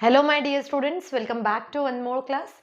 Hello my dear students, welcome back to one more class.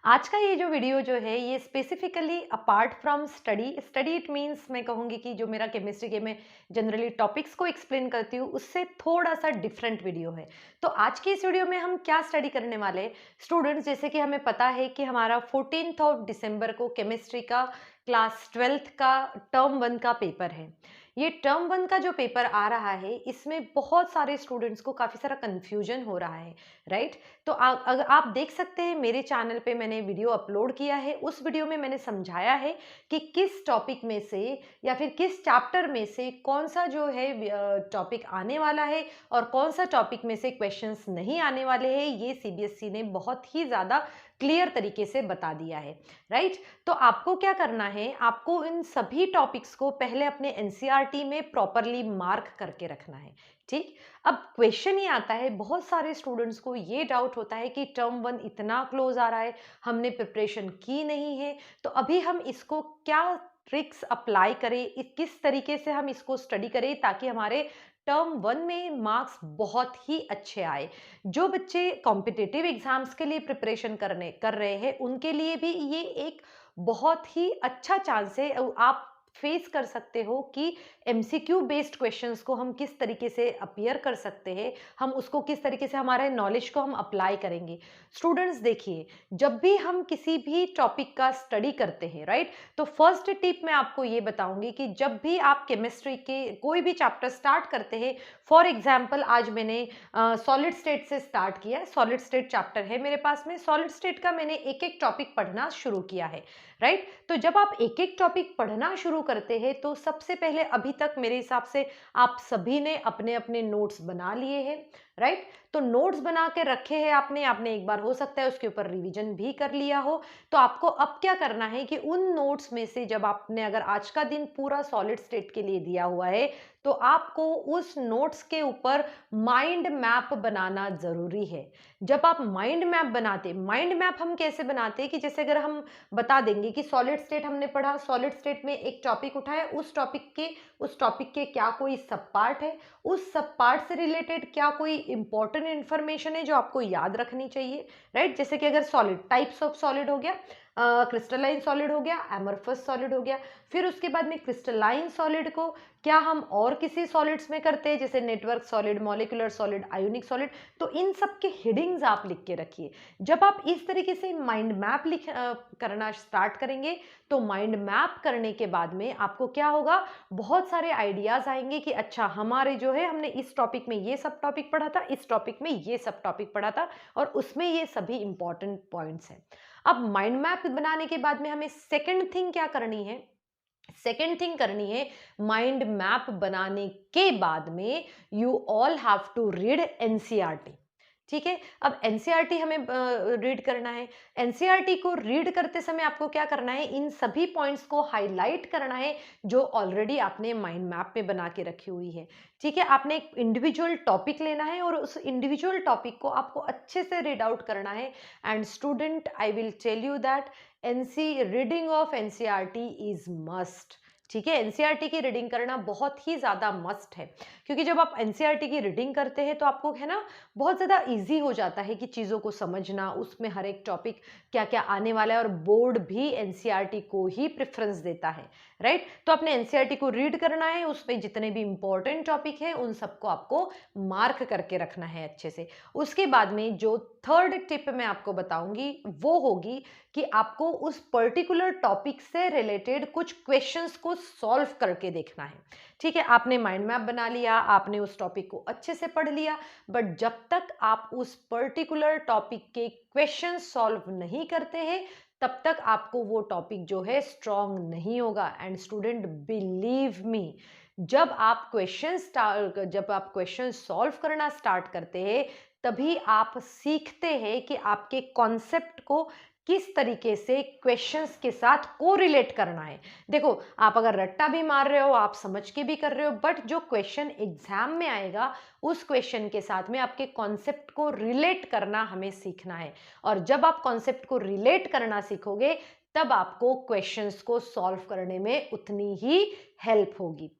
आज का ये जो वीडियो जो है ये specifically apart from study it means मैं कहूँगी कि जो मेरा केमिस्ट्री के मैं जनरली टॉपिक्स को एक्सप्लेन करती हूँ उससे थोड़ा सा डिफरेंट वीडियो है। तो आज की इस वीडियो में हम क्या स्टडी करने वाले हैं स्टूडेंट्स, जैसे कि हमें पता है कि हमारा 14th ऑफ दिसंबर को केमिस्ट्री का क्लास 12th का टर्म 1 का पेपर है। ये टर्म 1 का जो पेपर आ रहा है इसमें बहुत सारे स्टूडेंट्स को काफ़ी सारा कन्फ्यूजन हो रहा है, राइट। तो अगर आप देख सकते हैं मेरे चैनल पे मैंने वीडियो अपलोड किया है, उस वीडियो में मैंने समझाया है कि किस टॉपिक में से या फिर किस चैप्टर में से कौन सा जो है टॉपिक आने वाला है और कौन सा टॉपिक में से क्वेश्चंस नहीं आने वाले हैं। ये सीबीएसई ने बहुत ही ज़्यादा क्लियर तरीके से बता दिया है, राइट। तो आपको क्या करना है, आपको इन सभी टॉपिक्स को पहले अपने एनसीईआरटी में प्रॉपरली मार्क करके रखना है, ठीक। अब क्वेश्चन ये आता है, बहुत सारे स्टूडेंट्स को ये डाउट होता है कि टर्म 1 इतना क्लोज आ रहा है, हमने प्रिपरेशन की नहीं है, तो अभी हम इसको क्या ट्रिक्स अप्लाई करें, किस तरीके से हम इसको स्टडी करें ताकि हमारे टर्म 1 में मार्क्स बहुत ही अच्छे आए। जो बच्चे कॉम्पिटिटिव एग्जाम्स के लिए प्रिपरेशन कर रहे हैं उनके लिए भी ये एक बहुत ही अच्छा चांस है। आप फेस कर सकते हो कि एमसीक्यू बेस्ड क्वेश्चंस को हम किस तरीके से अपियर कर सकते हैं, हम उसको किस तरीके से हमारे नॉलेज को हम अप्लाई करेंगे। स्टूडेंट्स देखिए, जब भी हम किसी भी टॉपिक का स्टडी करते हैं, राइट, तो फर्स्ट टिप मैं आपको ये बताऊंगी कि जब भी आप केमिस्ट्री के कोई भी चैप्टर स्टार्ट करते हैं, फॉर एग्जाम्पल आज मैंने सॉलिड स्टेट से स्टार्ट किया है, सॉलिड स्टेट चैप्टर है मेरे पास में, सॉलिड स्टेट का मैंने एक एक टॉपिक पढ़ना शुरू किया है, राइट। तो जब आप एक एक टॉपिक पढ़ना शुरू करते हैं तो सबसे पहले अभी तक मेरे हिसाब से आप सभी ने अपने अपने नोट्स बना लिए हैं, राइट। तो नोट्स बना के रखे हैं आपने आपने एक बार हो सकता है उसके ऊपर रिवीजन भी कर लिया हो। तो आपको अब क्या करना है कि उन नोट्स में से जब आपने अगर आज का दिन पूरा सॉलिड स्टेट के लिए दिया हुआ है तो आपको उस नोट्स के ऊपर माइंड मैप बनाना जरूरी है। जब आप माइंड मैप बनाते, माइंड मैप हम कैसे बनाते हैं कि जैसे अगर हम बता देंगे कि सॉलिड स्टेट हमने पढ़ा, सॉलिड स्टेट में एक टॉपिक उठाया, उस टॉपिक के क्या कोई सब पार्ट है, उस सब पार्ट से रिलेटेड क्या कोई इंपॉर्टेंट इंफॉर्मेशन है जो आपको याद रखनी चाहिए, राइट। जैसे कि अगर सॉलिड टाइप्स ऑफ सॉलिड हो गया, क्रिस्टलाइन सॉलिड हो गया, एमरफस सॉलिड हो गया, फिर उसके बाद में क्रिस्टलाइन सॉलिड को क्या हम और किसी सॉलिड्स में करते हैं जैसे network solid, molecular solid, ionic solid. तो इन सब के हेडिंग्स आप लिख के रखिए। जब आप इस तरीके से माइंड मैप करना स्टार्ट करेंगे तो माइंड मैप करने के बाद में आपको क्या होगा, बहुत सारे आइडियाज आएंगे कि अच्छा हमारे जो है हमने इस टॉपिक में ये सब टॉपिक पढ़ा था, इस टॉपिक में ये सब टॉपिक पढ़ा था और उसमें ये सभी इंपॉर्टेंट पॉइंट्स हैं। अब माइंड मैप बनाने के बाद में हमें सेकंड थिंग क्या करनी है, सेकेंड थिंग करनी है, माइंड मैप बनाने के बाद में you all have to read NCERT, ठीक है। अब एनसीईआरटी हमें रीड करना है। एनसीईआरटी को रीड करते समय आपको क्या करना है, इन सभी पॉइंट्स को हाईलाइट करना है जो ऑलरेडी आपने माइंड मैप में बना के रखी हुई है, ठीक है। आपने एक इंडिविजुअल टॉपिक लेना है और उस इंडिविजुअल टॉपिक को आपको अच्छे से रीड आउट करना है। And student, I will tell you that NC reading of NCERT is must, ठीक है। एनसीईआरटी की रीडिंग करना बहुत ही ज़्यादा मस्ट है, क्योंकि जब आप एनसीईआरटी की रीडिंग करते हैं तो आपको है ना बहुत ज़्यादा इजी हो जाता है कि चीज़ों को समझना, उसमें हर एक टॉपिक क्या क्या आने वाला है और बोर्ड भी एनसीईआरटी को ही प्रेफरेंस देता है, राइट। तो आपने एनसीईआरटी को रीड करना है, उसमें जितने भी इंपॉर्टेंट टॉपिक है उन सबको आपको मार्क करके रखना है अच्छे से। उसके बाद में जो थर्ड टिप मैं आपको बताऊंगी वो होगी कि आपको उस पर्टिकुलर टॉपिक से रिलेटेड कुछ क्वेश्चंस को सॉल्व करके देखना है, ठीक है। आपने माइंड मैप बना लिया, आपने उस टॉपिक को अच्छे से पढ़ लिया, बट जब तक आप उस पर्टिकुलर टॉपिक के क्वेश्चन सॉल्व नहीं करते हैं तब तक आपको वो टॉपिक जो है स्ट्रॉन्ग नहीं होगा। एंड स्टूडेंट, बिलीव मी, जब आप क्वेश्चन सॉल्व करना स्टार्ट करते हैं तभी आप सीखते हैं कि आपके कॉन्सेप्ट को किस तरीके से क्वेश्चंस के साथ कोरिलेट करना है। देखो, आप अगर रट्टा भी मार रहे हो, आप समझ के भी कर रहे हो, बट जो क्वेश्चन एग्जाम में आएगा उस क्वेश्चन के साथ में आपके कॉन्सेप्ट को रिलेट करना हमें सीखना है। और जब आप कॉन्सेप्ट को रिलेट करना सीखोगे तब आपको क्वेश्चंस को सॉल्व करने में उतनी ही हेल्प होगी।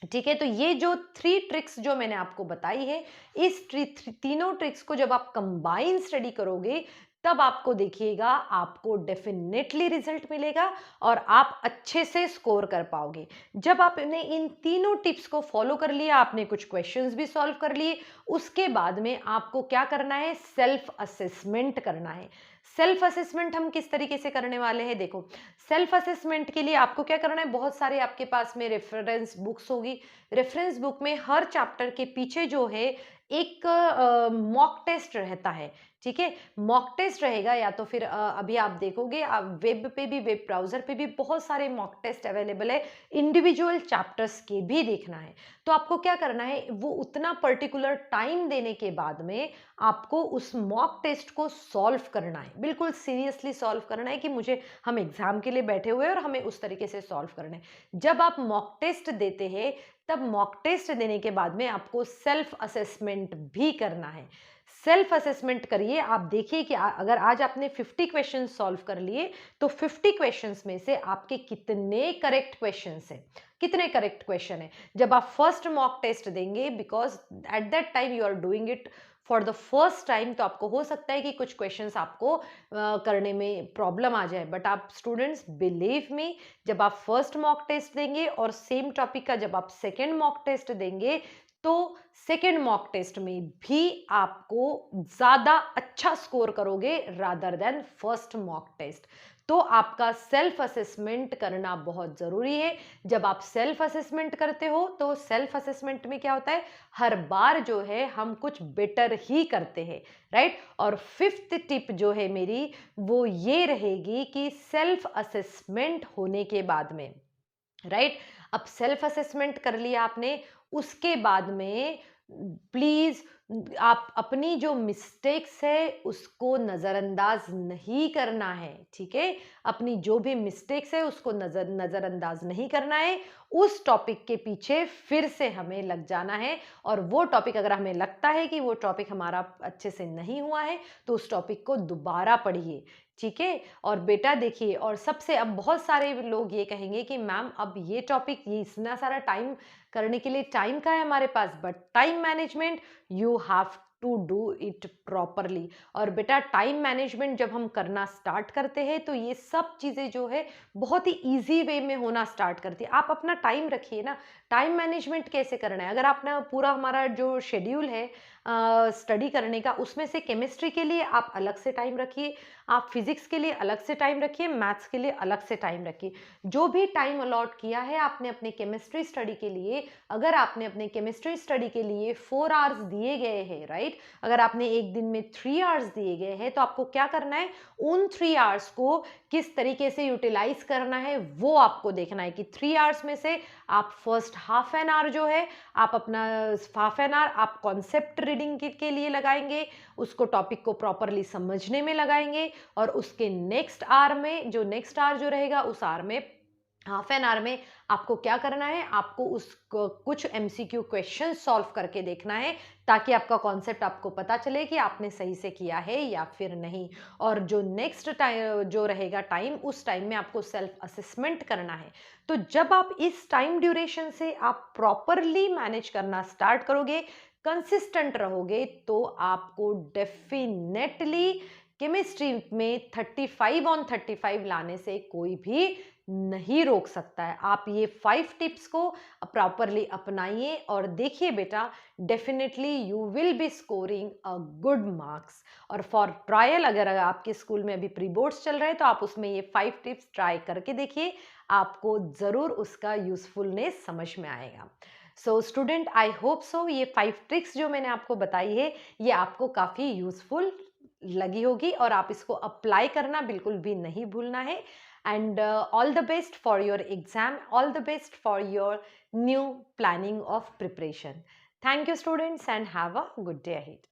ठीक है, तो ये जो 3 ट्रिक्स जो मैंने आपको बताई है, इस तीनों ट्रिक्स को जब आप कंबाइन स्टडी करोगे, तब आपको देखिएगा आपको डेफिनेटली रिजल्ट मिलेगा और आप अच्छे से स्कोर कर पाओगे। जब आपने इन तीनों टिप्स को फॉलो कर लिया, आपने कुछ क्वेश्चंस भी सॉल्व कर लिए, उसके बाद में आपको क्या करना है, सेल्फ असेसमेंट करना है। सेल्फ असेसमेंट हम किस तरीके से करने वाले हैं, देखो, सेल्फ असेसमेंट के लिए आपको क्या करना है, बहुत सारे आपके पास में रेफरेंस बुक्स होगी। रेफरेंस बुक में हर चैप्टर के पीछे जो है एक मॉक टेस्ट रहता है। ठीक है, मॉक टेस्ट रहेगा, या तो फिर अभी आप देखोगे, आप वेब पे भी, वेब ब्राउजर पे भी बहुत सारे मॉक टेस्ट अवेलेबल है, इंडिविजुअल चैप्टर्स के भी देखना है। तो आपको क्या करना है, वो उतना पर्टिकुलर टाइम देने के बाद में आपको उस मॉक टेस्ट को सॉल्व करना है, बिल्कुल सीरियसली सॉल्व करना है कि मुझे, हम एग्जाम के लिए बैठे हुए हैं और हमें उस तरीके से सॉल्व करना है। जब आप मॉक टेस्ट देते हैं, तब मॉक टेस्ट देने के बाद में आपको सेल्फ असेसमेंट भी करना है। सेल्फ असेसमेंट करिए, आप देखिए कि अगर आज आपने 50 क्वेश्चन सॉल्व कर लिए, तो 50 क्वेश्चंस में से आपके कितने करेक्ट क्वेश्चंस हैं, कितने करेक्ट क्वेश्चन है। जब आप फर्स्ट मॉक टेस्ट देंगे, because at that time you are doing it for the first time, तो आपको हो सकता है कि कुछ क्वेश्चंस आपको करने में प्रॉब्लम आ जाए, बट आप स्टूडेंट्स बिलीव मी, जब आप फर्स्ट मॉक टेस्ट देंगे और सेम टॉपिक का जब आप सेकेंड मॉक टेस्ट देंगे, तो सेकेंड मॉक टेस्ट में भी आपको ज्यादा अच्छा स्कोर करोगे rather than first mock test. तो आपका सेल्फ असेसमेंट करना बहुत जरूरी है। जब आप सेल्फ असेसमेंट करते हो, तो सेल्फ असेसमेंट में क्या होता है, हर बार जो है हम कुछ बेटर ही करते हैं, राइट। और फिफ्थ टिप जो है मेरी, वो ये रहेगी कि सेल्फ असेसमेंट होने के बाद में, राइट, अब सेल्फ असेसमेंट कर लिया आपने, उसके बाद में प्लीज आप अपनी जो मिस्टेक्स है उसको नजरअंदाज नहीं करना है। ठीक है, अपनी जो भी मिस्टेक्स है उसको नजरअंदाज नहीं करना है। उस टॉपिक के पीछे फिर से हमें लग जाना है, और वो टॉपिक अगर हमें लगता है कि वो टॉपिक हमारा अच्छे से नहीं हुआ है, तो उस टॉपिक को दोबारा पढ़िए। ठीक है, और बेटा देखिए, और सबसे, अब बहुत सारे लोग ये कहेंगे कि मैम अब ये टॉपिक, ये इतना सारा टाइम करने के लिए टाइम का है हमारे पास, but time management you have to do it properly. और बेटा टाइम मैनेजमेंट जब हम करना स्टार्ट करते हैं, तो ये सब चीज़ें जो है बहुत ही ईजी वे में होना स्टार्ट करती है। आप अपना टाइम रखिए ना, टाइम मैनेजमेंट कैसे करना है, अगर आपने पूरा, हमारा जो शेड्यूल है स्टडी करने का, उसमें से केमिस्ट्री के लिए आप अलग से टाइम रखिए, आप फिजिक्स के लिए अलग से टाइम रखिए, मैथ्स के लिए अलग से टाइम रखिए। जो भी टाइम अलॉट किया है आपने अपने केमिस्ट्री स्टडी के लिए, अगर आपने अपने केमिस्ट्री स्टडी के लिए 4 आवर्स दिए गए हैं, राइट, अगर आपने एक दिन में 3 आवर्स दिए गए हैं, तो आपको क्या करना है, उन 3 आवर्स को किस तरीके से यूटिलाइज करना है वो आपको देखना है। कि 3 आवर्स में से आप फर्स्ट हाफ एन आवर जो है, आप अपना हाफ एन आवर आप कॉन्सेप्ट रीडिंग के लिए लगाएंगे, उसको टॉपिक को प्रॉपरली समझने में लगाएंगे, और उसके नेक्स्ट आवर में, जो नेक्स्ट आवर जो रहेगा, उस आवर में, हाफ एन आवर में आपको क्या करना है, आपको उस कुछ एमसीक्यू क्वेश्चन सॉल्व करके देखना है, ताकि आपका कॉन्सेप्ट आपको पता चले कि आपने सही से किया है या फिर नहीं। और जो नेक्स्ट टाइम जो रहेगा टाइम, उस टाइम में आपको सेल्फ असेसमेंट करना है। तो जब आप इस टाइम ड्यूरेशन से आप प्रॉपरली मैनेज करना स्टार्ट करोगे, कंसिस्टेंट रहोगे, तो आपको डेफिनेटली केमिस्ट्री में 35 लाने से कोई भी नहीं रोक सकता है। आप ये 5 टिप्स को प्रॉपरली अपनाइए, और देखिए बेटा, definitely you will be scoring a good marks. और फॉर ट्रायल, अगर आपके स्कूल में अभी प्री बोर्ड्स चल रहे हैं, तो आप उसमें ये 5 टिप्स ट्राई करके देखिए, आपको ज़रूर उसका यूजफुलनेस समझ में आएगा। So student, I hope so ये 5 ट्रिक्स जो मैंने आपको बताई है, ये आपको काफ़ी यूजफुल लगी होगी, और आप इसको अप्लाई करना बिल्कुल भी नहीं भूलना है। And all the best for your exam, all the best for your new planning of preparation. Thank you students, and have a good day ahead.